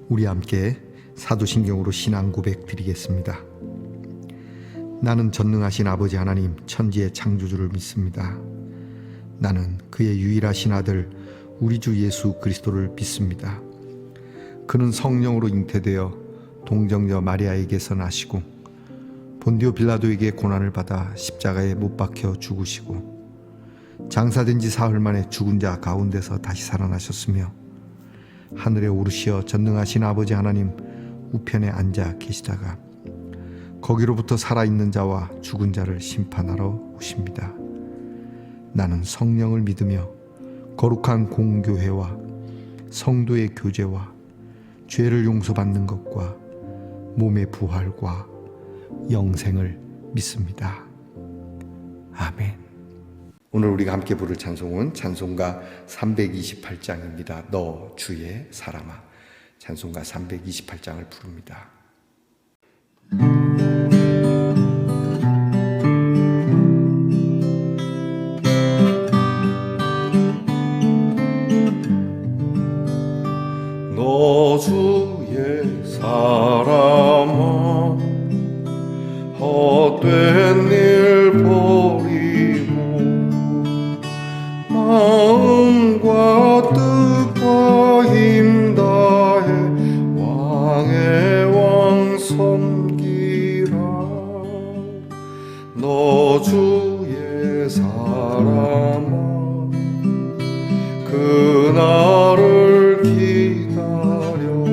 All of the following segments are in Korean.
우리 함께 사도신경으로 신앙 고백 드리겠습니다. 나는 전능하신 아버지 하나님 천지의 창조주를 믿습니다. 나는 그의 유일하신 아들 우리 주 예수 그리스도를 믿습니다. 그는 성령으로 잉태되어 동정녀 마리아에게서 나시고 본디오 빌라도에게 고난을 받아 십자가에 못 박혀 죽으시고 장사된 지 사흘 만에 죽은 자 가운데서 다시 살아나셨으며 하늘에 오르시어 전능하신 아버지 하나님 우편에 앉아 계시다가 거기로부터 살아있는 자와 죽은 자를 심판하러 오십니다. 나는 성령을 믿으며 거룩한 공교회와 성도의 교제와 죄를 용서받는 것과 몸의 부활과 영생을 믿습니다. 아멘. 오늘 우리가 함께 부를 찬송은 찬송가 328장입니다. 너 주의 사람아. 찬송가 328장을 부릅니다. 너 주의 사람아 헛된 일 버리고 마음과 뜻과 힘 다해 왕의 왕 섬기라. 너 주의 사람아 그날을 기다려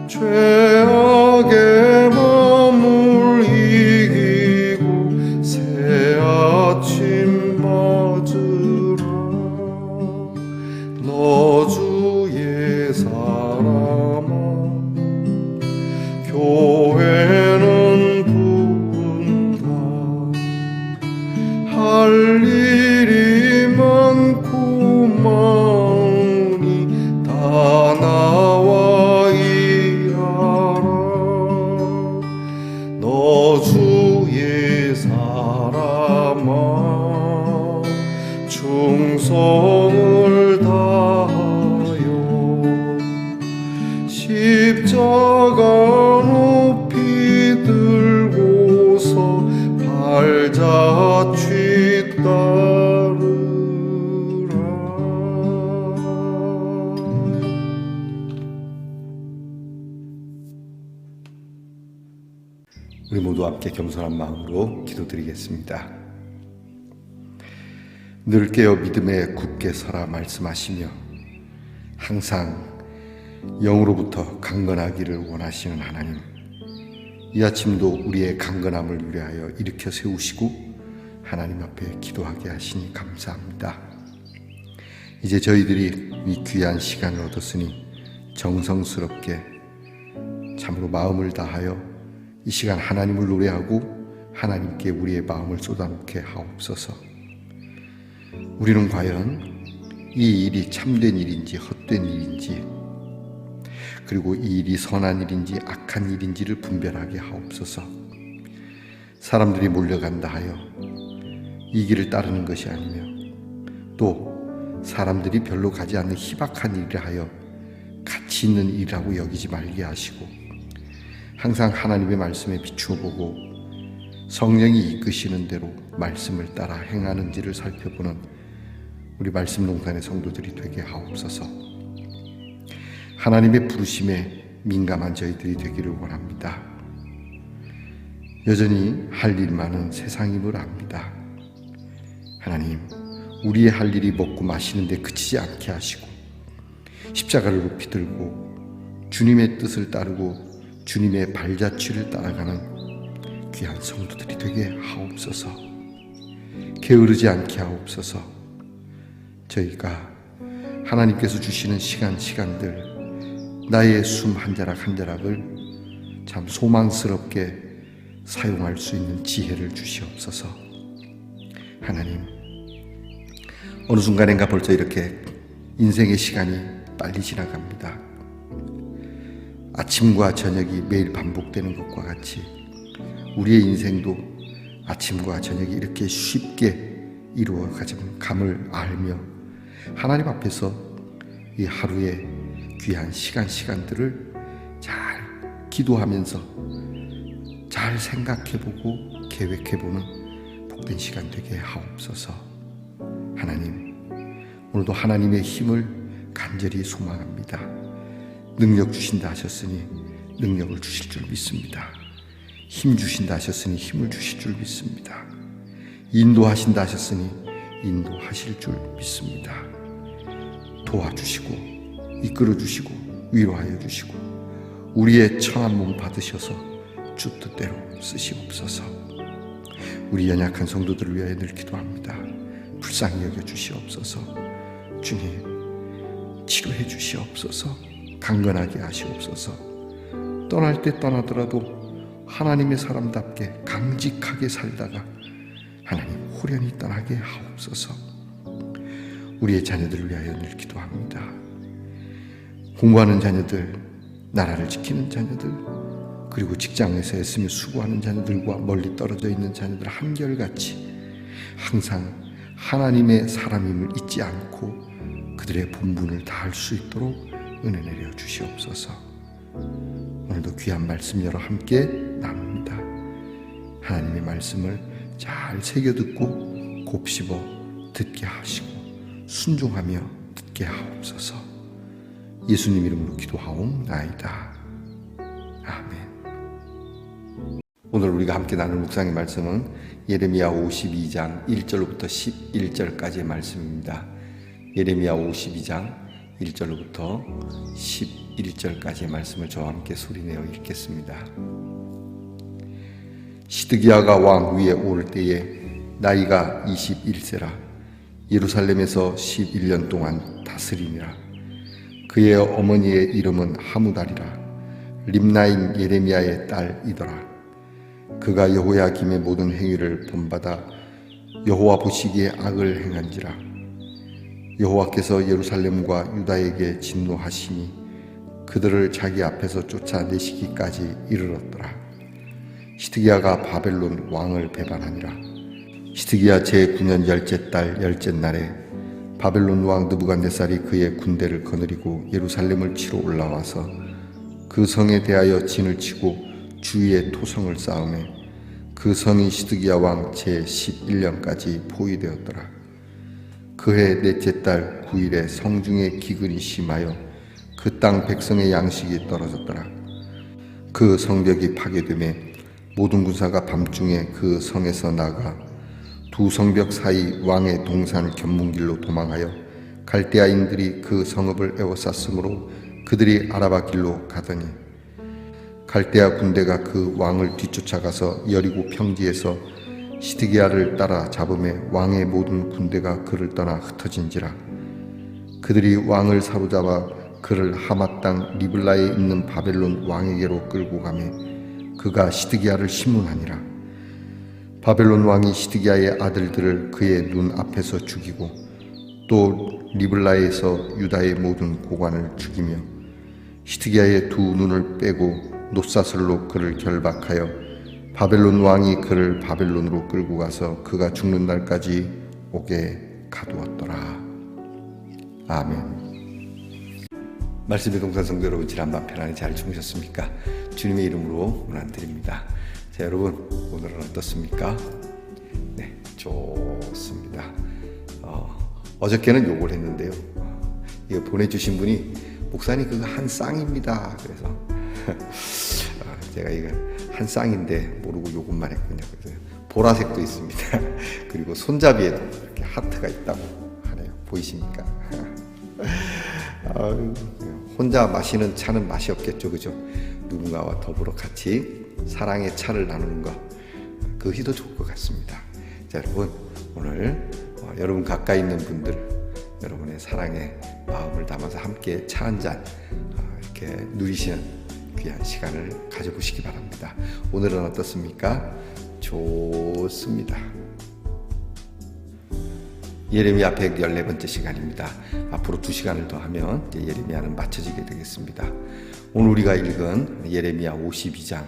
죄악의 몸을 이기고 새 아침 맞으라. 너 주의 사람아 교회는 부른다. 할 일이 많고 많으니 다 나와 일하라. 너 주의 사람아 충성을 다하여 십자가 높이 들고서 발자취 따르라. 우리 모두 함께 겸손한 마음으로 기도드리겠습니다. 늘 깨어 믿음에 굳게 서라 말씀하시며 항상 영으로부터 강건하기를 원하시는 하나님, 이 아침도 우리의 강건함을 위하여 일으켜 세우시고 하나님 앞에 기도하게 하시니 감사합니다. 이제 저희들이 이 귀한 시간을 얻었으니 정성스럽게 참으로 마음을 다하여 이 시간 하나님을 노래하고 하나님께 우리의 마음을 쏟아놓게 하옵소서. 우리는 과연 이 일이 참된 일인지 헛된 일인지, 그리고 이 일이 선한 일인지 악한 일인지를 분별하게 하옵소서. 사람들이 몰려간다 하여 이 길을 따르는 것이 아니며 또 사람들이 별로 가지 않는 희박한 일을 하여 가치 있는 일이라고 여기지 말게 하시고 항상 하나님의 말씀에 비추어 보고 성령이 이끄시는 대로 말씀을 따라 행하는지를 살펴보는 우리 말씀 농산의 성도들이 되게 하옵소서. 하나님의 부르심에 민감한 저희들이 되기를 원합니다. 여전히 할 일 많은 세상임을 압니다. 하나님, 우리의 할 일이 먹고 마시는데 그치지 않게 하시고 십자가를 높이 들고 주님의 뜻을 따르고 주님의 발자취를 따라가는 귀한 성도들이 되게 하옵소서. 게으르지 않게 하옵소서. 저희가 하나님께서 주시는 시간들 나의 숨 한 자락 한 자락을 참 소망스럽게 사용할 수 있는 지혜를 주시옵소서. 하나님, 어느 순간인가 벌써 이렇게 인생의 시간이 빨리 지나갑니다. 아침과 저녁이 매일 반복되는 것과 같이 우리의 인생도 아침과 저녁이 이렇게 쉽게 이루어감을 알며 하나님 앞에서 이 하루의 귀한 시간들을 잘 기도하면서 잘 생각해보고 계획해보는 복된 시간 되게 하옵소서. 하나님, 오늘도 하나님의 힘을 간절히 소망합니다. 능력 주신다 하셨으니 능력을 주실 줄 믿습니다. 힘 주신다 하셨으니 힘을 주실 줄 믿습니다. 인도하신다 하셨으니 인도하실 줄 믿습니다. 도와주시고 이끌어 주시고 위로하여 주시고 우리의 천한 몸 받으셔서 주 뜻대로 쓰시옵소서. 우리 연약한 성도들을 위하여 늘 기도합니다. 불쌍히 여겨 주시옵소서. 주님, 치료해 주시옵소서. 강건하게 하시옵소서. 떠날 때 떠나더라도 하나님의 사람답게 강직하게 살다가 하나님 호련히 떠나게 하옵소서. 우리의 자녀들을 위하여 늘 기도합니다. 공부하는 자녀들, 나라를 지키는 자녀들, 그리고 직장에서 애쓰며 수고하는 자녀들과 멀리 떨어져 있는 자녀들 한결같이 항상 하나님의 사람임을 잊지 않고 그들의 본분을 다할 수 있도록 은혜 내려 주시옵소서. 오늘도 귀한 말씀 여러 함께 나눕니다. 하나님의 말씀을 잘 새겨듣고 곱씹어 듣게 하시고 순종하며 듣게 하옵소서. 예수님 이름으로 기도하옵나이다. 아멘. 오늘 우리가 함께 나눌 묵상의 말씀은 예레미야 52장 1절로부터 11절까지의 말씀입니다. 예레미야 52장 1절로부터 11절까지의 말씀을 저와 함께 소리내어 읽겠습니다. 시드기야가 왕 위에 오를 때에 나이가 21세라 예루살렘에서 11년 동안 다스리니라. 그의 어머니의 이름은 하무달이라 림나인 예레미야의 딸이더라. 그가 여호야김의 모든 행위를 본받아 여호와 보시기에 악을 행한지라. 여호와께서 예루살렘과 유다에게 진노하시니 그들을 자기 앞에서 쫓아내시기까지 이르렀더라. 시드기야가 바벨론 왕을 배반하니라. 시드기야 제9년 열째 달 열째 날에 바벨론 왕 느부갓네살이 그의 군대를 거느리고 예루살렘을 치러 올라와서 그 성에 대하여 진을 치고 주위에 토성을 쌓으매 그 성이 시드기야 왕 제11년까지 포위되었더라. 그해 넷째 달 9일에 성중에 기근이 심하여 그 땅 백성의 양식이 떨어졌더라. 그 성벽이 파괴되매 모든 군사가 밤중에 그 성에서 나가 두 성벽 사이 왕의 동산 견문길로 도망하여 갈대아인들이 그 성읍을 에워쌌으므로 그들이 아라바 길로 가더니 갈대아 군대가 그 왕을 뒤쫓아가서 여리고 평지에서 시드기야를 따라 잡음에 왕의 모든 군대가 그를 떠나 흩어진지라. 그들이 왕을 사로잡아 그를 하맛 땅 리블라에 있는 바벨론 왕에게로 끌고 가매 그가 시드기야를 심문하니라. 바벨론 왕이 시드기야의 아들들을 그의 눈 앞에서 죽이고 또 리블라에서 유다의 모든 고관을 죽이며 시드기야의 두 눈을 빼고 놋사슬로 그를 결박하여 바벨론 왕이 그를 바벨론으로 끌고 가서 그가 죽는 날까지 옥에 가두었더라. 아멘. 말씀의 동산 성도 여러분, 지난밤 편안히 잘 주무셨습니까? 주님의 이름으로 문안드립니다. 자, 여러분, 오늘은 어떻습니까? 네, 좋습니다. 어저께는 욕을 했는데요. 이거 보내주신 분이 목사님 그거 한 쌍입니다. 그래서 제가 이거 한 쌍인데 모르고 요것만 했군요. 그래서 보라색도 있습니다. 그리고 손잡이에도 이렇게 하트가 있다고 하네요. 보이십니까? 혼자 마시는 차는 맛이 없겠죠, 그죠? 누군가와 더불어 같이 사랑의 차를 나누는 것, 그것이 더 좋을 것 같습니다. 자, 여러분, 오늘 여러분 가까이 있는 분들, 여러분의 사랑의 마음을 담아서 함께 차 한 잔 이렇게 누리시는 귀한 시간을 가져보시기 바랍니다. 오늘은 어떻습니까? 좋습니다. 예레미야 114번째 시간입니다. 앞으로 2시간을 더 하면 이제 예레미야는 마쳐지게 되겠습니다. 오늘 우리가 읽은 예레미야 52장,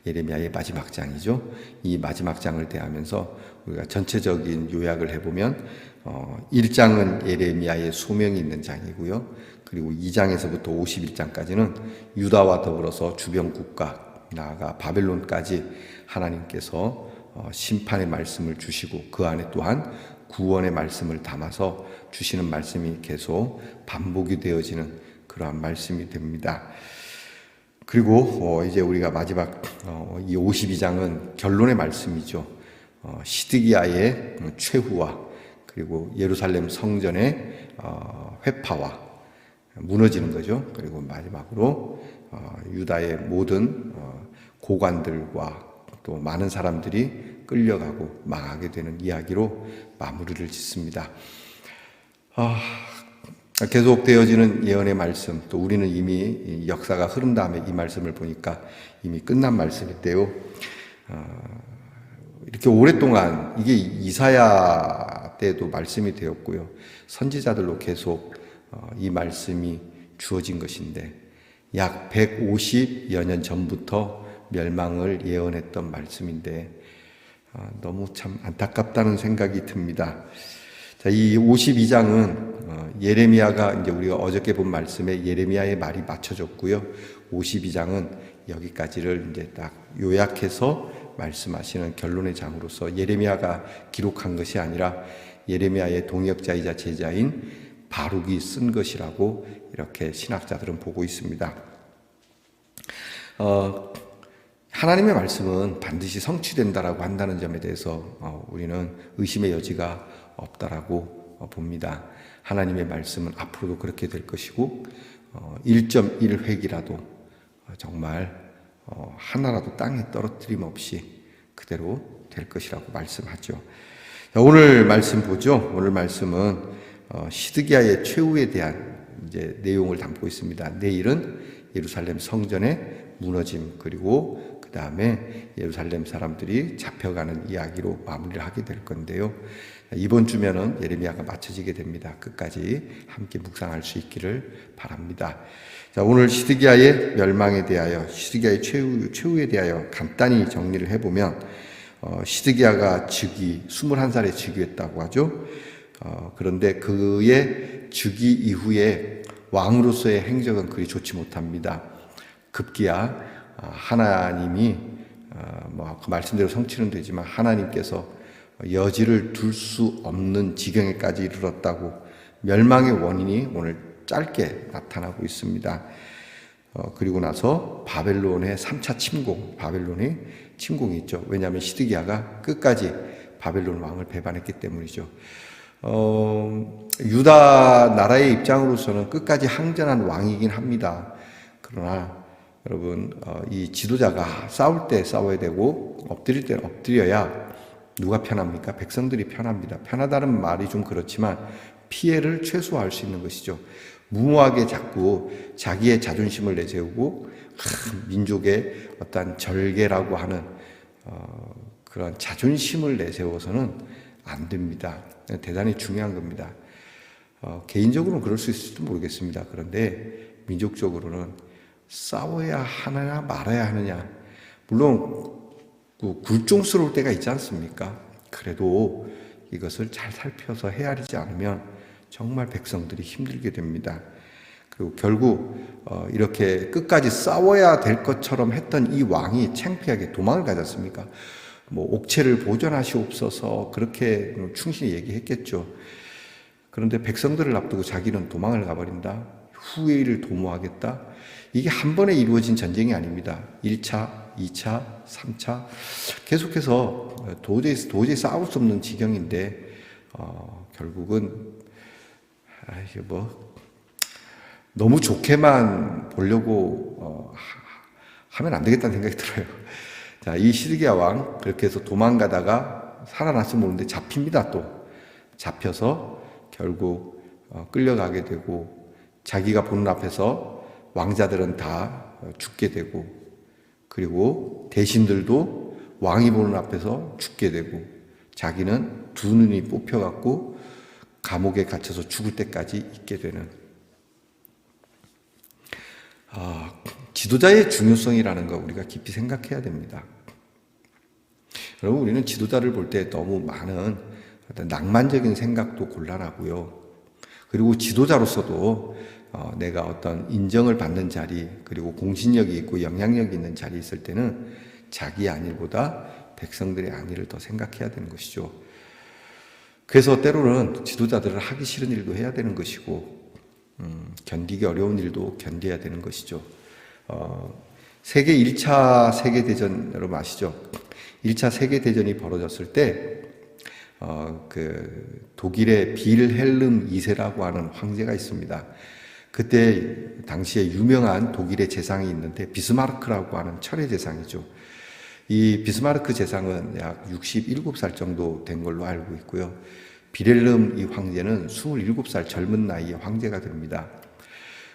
예레미야의 마지막 장이죠. 이 마지막 장을 대하면서 우리가 전체적인 요약을 해보면 1장은 예레미야의 소명이 있는 장이고요. 그리고 2장에서부터 51장까지는 유다와 더불어서 주변 국가, 나아가 바벨론까지 하나님께서 심판의 말씀을 주시고 그 안에 또한 구원의 말씀을 담아서 주시는 말씀이 계속 반복이 되어지는 그러한 말씀이 됩니다. 그리고 이제 우리가 마지막 이 52장은 결론의 말씀이죠. 시드기야의 최후와 그리고 예루살렘 성전의 회파와 무너지는 거죠. 그리고 마지막으로 유다의 모든 고관들과 또 많은 사람들이 끌려가고 망하게 되는 이야기로 마무리를 짓습니다. 계속 되어지는 예언의 말씀, 또 우리는 이미 역사가 흐른 다음에 이 말씀을 보니까 이미 끝난 말씀인데요. 이렇게 오랫동안 이게 이사야 때도 말씀이 되었고요. 선지자들로 계속 이 말씀이 주어진 것인데 약 150여 년 전부터 멸망을 예언했던 말씀인데 너무 참 안타깝다는 생각이 듭니다. 자, 이 52장은 예레미야가 이제 우리가 어저께 본 말씀에 예레미야의 말이 맞춰졌고요. 52장은 여기까지를 이제 딱 요약해서 말씀하시는 결론의 장으로서 예레미야가 기록한 것이 아니라 예레미야의 동역자이자 제자인 바룩이 쓴 것이라고 이렇게 신학자들은 보고 있습니다. 하나님의 말씀은 반드시 성취된다라고 한다는 점에 대해서 우리는 의심의 여지가 없다라고 봅니다. 하나님의 말씀은 앞으로도 그렇게 될 것이고 1.1획이라도 정말 하나라도 땅에 떨어뜨림 없이 그대로 될 것이라고 말씀하죠. 오늘 말씀 보죠. 오늘 말씀은 시드기야의 최후에 대한 이제 내용을 담고 있습니다. 내일은 예루살렘 성전의 무너짐 그리고 그 다음에 예루살렘 사람들이 잡혀가는 이야기로 마무리를 하게 될 건데요. 이번 주면은 예레미야가 맞춰지게 됩니다. 끝까지 함께 묵상할 수 있기를 바랍니다. 자, 오늘 시드기야의 멸망에 대하여, 시드기야의 최후에 대하여 간단히 정리를 해보면 시드기야가 즉위 21살에 즉위했다고 하죠. 그런데 그의 즉위 이후에 왕으로서의 행적은 그리 좋지 못합니다. 급기야 하나님이 그 말씀대로 성취는 되지만 하나님께서 여지를 둘 수 없는 지경에까지 이르렀다고 멸망의 원인이 오늘 짧게 나타나고 있습니다. 그리고 나서 바벨론의 3차 침공, 바벨론의 침공이 있죠. 왜냐하면 시드기야가 끝까지 바벨론 왕을 배반했기 때문이죠. 유다 나라의 입장으로서는 끝까지 항전한 왕이긴 합니다. 그러나 여러분, 이 지도자가 싸울 때 싸워야 되고 엎드릴 때 엎드려야 누가 편합니까? 백성들이 편합니다. 편하다는 말이 좀 그렇지만 피해를 최소화할 수 있는 것이죠. 무모하게 자꾸 자기의 자존심을 내세우고 민족의 어떤 절개라고 하는 그런 자존심을 내세워서는 안 됩니다. 대단히 중요한 겁니다. 개인적으로는 그럴 수 있을지도 모르겠습니다. 그런데 민족적으로는 싸워야 하느냐 말아야 하느냐, 물론 굴종스러울 때가 있지 않습니까? 그래도 이것을 잘 살펴서 헤아리지 않으면 정말 백성들이 힘들게 됩니다. 그리고 결국 이렇게 끝까지 싸워야 될 것처럼 했던 이 왕이 창피하게 도망을 가지 않습니까? 옥체를 보존하시옵소서 그렇게 충신히 얘기했겠죠. 그런데 백성들을 앞두고 자기는 도망을 가버린다. 후의 일을 도모하겠다. 이게 한 번에 이루어진 전쟁이 아닙니다. 1차, 2차, 3차 계속해서 도저히 싸울 수 없는 지경인데 결국은 너무 좋게만 보려고 하면 안 되겠다는 생각이 들어요. 자, 이 시드기야 왕 그렇게 해서 도망가다가 살아났으면 모르는데 잡힙니다. 또 잡혀서 결국 끌려가게 되고 자기가 보는 앞에서 왕자들은 다 죽게 되고 그리고 대신들도 왕이 보는 앞에서 죽게 되고 자기는 두 눈이 뽑혀갖고 감옥에 갇혀서 죽을 때까지 있게 되는 지도자의 중요성이라는 거 우리가 깊이 생각해야 됩니다. 여러분, 우리는 지도자를 볼 때 너무 많은 어떤 낭만적인 생각도 곤란하고요. 그리고 지도자로서도 내가 어떤 인정을 받는 자리, 그리고 공신력이 있고 영향력이 있는 자리에 있을 때는 자기의 안위보다 백성들의 안위를 더 생각해야 되는 것이죠. 그래서 때로는 지도자들은 하기 싫은 일도 해야 되는 것이고, 견디기 어려운 일도 견뎌야 되는 것이죠. 세계 1차 세계대전 여러분 아시죠? 1차 세계대전이 벌어졌을 때 그 독일의 빌헬름 2세라고 하는 황제가 있습니다. 그때 당시에 유명한 독일의 제상이 있는데 비스마르크라고 하는 철의 제상이죠. 이 비스마르크 제상은 약 67살 정도 된 걸로 알고 있고요. 빌헬름 이 황제는 27살 젊은 나이에 황제가 됩니다.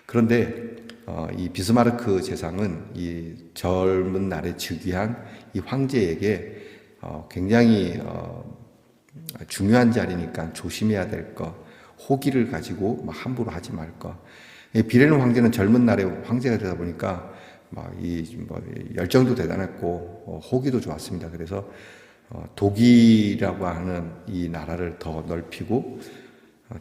그런데 이 비스마르크 제상은 이 젊은 날에 즉위한 이 황제에게 굉장히 중요한 자리니까 조심해야 될 것, 호기를 가지고 막 함부로 하지 말 것. 빌헬름 황제는 젊은 날에 황제가 되다 보니까 열정도 대단했고 호기도 좋았습니다. 그래서 독일이라고 하는 이 나라를 더 넓히고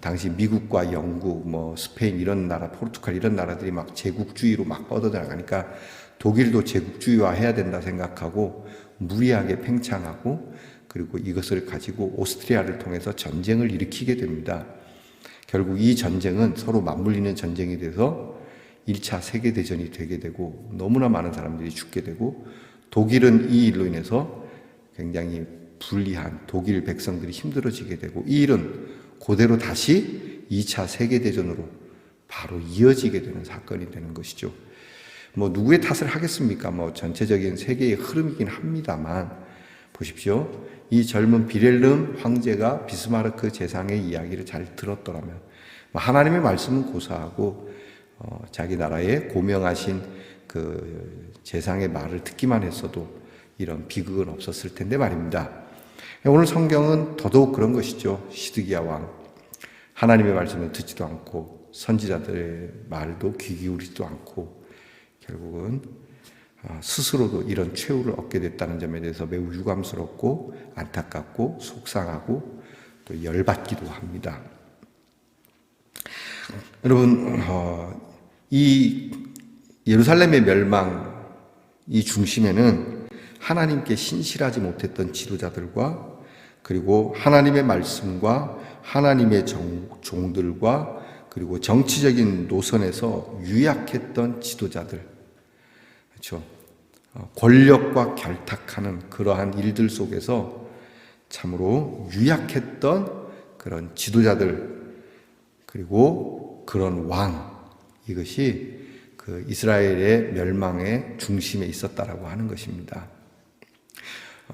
당시 미국과 영국, 스페인 이런 나라, 포르투갈 이런 나라들이 막 제국주의로 막 뻗어나가니까 독일도 제국주의화 해야 된다 생각하고 무리하게 팽창하고 그리고 이것을 가지고 오스트리아를 통해서 전쟁을 일으키게 됩니다. 결국 이 전쟁은 서로 맞물리는 전쟁이 돼서 1차 세계대전이 되게 되고 너무나 많은 사람들이 죽게 되고 독일은 이 일로 인해서 굉장히 불리한 독일 백성들이 힘들어지게 되고 이 일은 그대로 다시 2차 세계대전으로 바로 이어지게 되는 사건이 되는 것이죠. 누구의 탓을 하겠습니까? 전체적인 세계의 흐름이긴 합니다만 보십시오. 이 젊은 빌헬름 황제가 비스마르크 제상의 이야기를 잘 들었더라면 하나님의 말씀은 고사하고 자기 나라에 고명하신 그 제상의 말을 듣기만 했어도 이런 비극은 없었을 텐데 말입니다. 오늘 성경은 더더욱 그런 것이죠. 시드기야 왕 하나님의 말씀을 듣지도 않고 선지자들의 말도 귀 기울이지도 않고 결국은 스스로도 이런 최후를 얻게 됐다는 점에 대해서 매우 유감스럽고 안타깝고 속상하고 또 열받기도 합니다. 여러분, 이 예루살렘의 멸망 이 중심에는 하나님께 신실하지 못했던 지도자들과 그리고 하나님의 말씀과 하나님의 종들과 그리고 정치적인 노선에서 유약했던 지도자들, 그렇죠? 권력과 결탁하는 그러한 일들 속에서 참으로 유약했던 그런 지도자들 그리고 그런 왕, 이것이 그 이스라엘의 멸망의 중심에 있었다라고 하는 것입니다.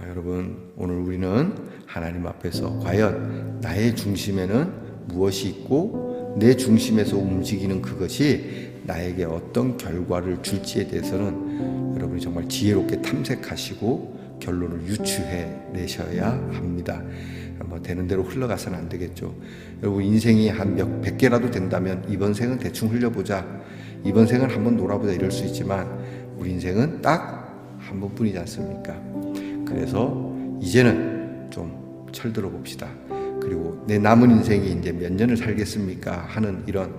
여러분, 오늘 우리는 하나님 앞에서 과연 나의 중심에는 무엇이 있고 내 중심에서 움직이는 그것이 나에게 어떤 결과를 줄지에 대해서는 여러분이 정말 지혜롭게 탐색하시고 결론을 유추해 내셔야 합니다. 되는 대로 흘러가서는 안 되겠죠. 여러분, 인생이 한 100개라도 된다면 이번 생은 대충 흘려보자, 이번 생은 한번 놀아보자 이럴 수 있지만 우리 인생은 딱 한 번뿐이지 않습니까? 그래서 이제는 좀 철들어 봅시다. 그리고 내 남은 인생이 이제 몇 년을 살겠습니까 하는 이런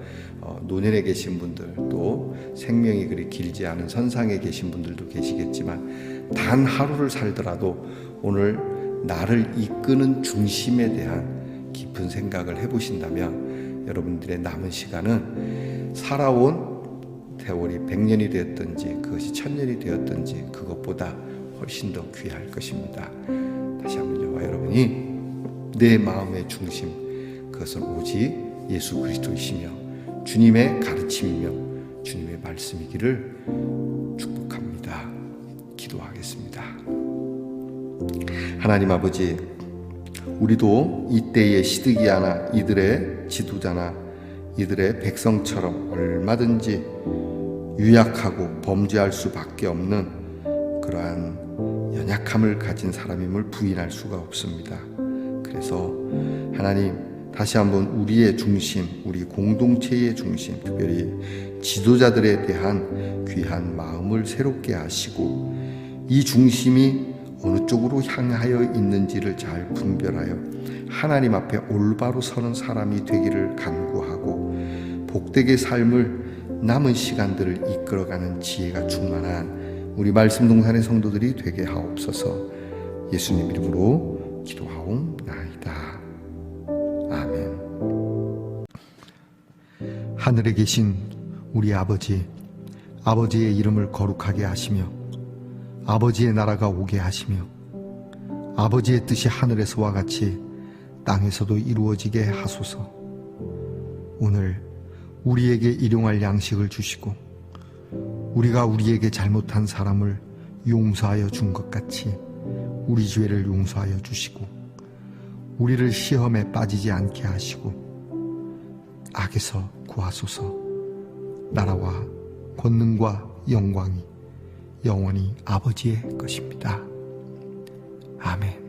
노년에 계신 분들, 또 생명이 그리 길지 않은 선상에 계신 분들도 계시겠지만 단 하루를 살더라도 오늘 나를 이끄는 중심에 대한 깊은 생각을 해보신다면 여러분들의 남은 시간은 살아온 세월이 100년이 되었든지 그것이 1000년이 되었든지 그것보다 훨씬 더 귀할 것입니다. 다시 한번 저와 여러분이 내 마음의 중심, 그것은 오직 예수 그리스도이시며 주님의 가르침이며 주님의 말씀이기를 축복합니다. 기도하겠습니다. 하나님 아버지, 우리도 이때의 시드기야나 이들의 지도자나 이들의 백성처럼 얼마든지 유약하고 범죄할 수밖에 없는 그러한 연약함을 가진 사람임을 부인할 수가 없습니다. 그래서 하나님, 다시 한번 우리의 중심, 우리 공동체의 중심, 특별히 지도자들에 대한 귀한 마음을 새롭게 하시고 이 중심이 어느 쪽으로 향하여 있는지를 잘 분별하여 하나님 앞에 올바로 서는 사람이 되기를 간구하고 복되게 삶을 남은 시간들을 이끌어가는 지혜가 충만한 우리 말씀 동산의 성도들이 되게 하옵소서. 예수님 이름으로 기도하옵나이다. 아멘. 하늘에 계신 우리 아버지, 아버지의 이름을 거룩하게 하시며 아버지의 나라가 오게 하시며 아버지의 뜻이 하늘에서와 같이 땅에서도 이루어지게 하소서. 오늘 우리에게 일용할 양식을 주시고 우리가 우리에게 잘못한 사람을 용서하여 준 것 같이 우리 죄를 용서하여 주시고 우리를 시험에 빠지지 않게 하시고 악에서 구하소서. 나라와 권능과 영광이 영원히 아버지의 것입니다. 아멘.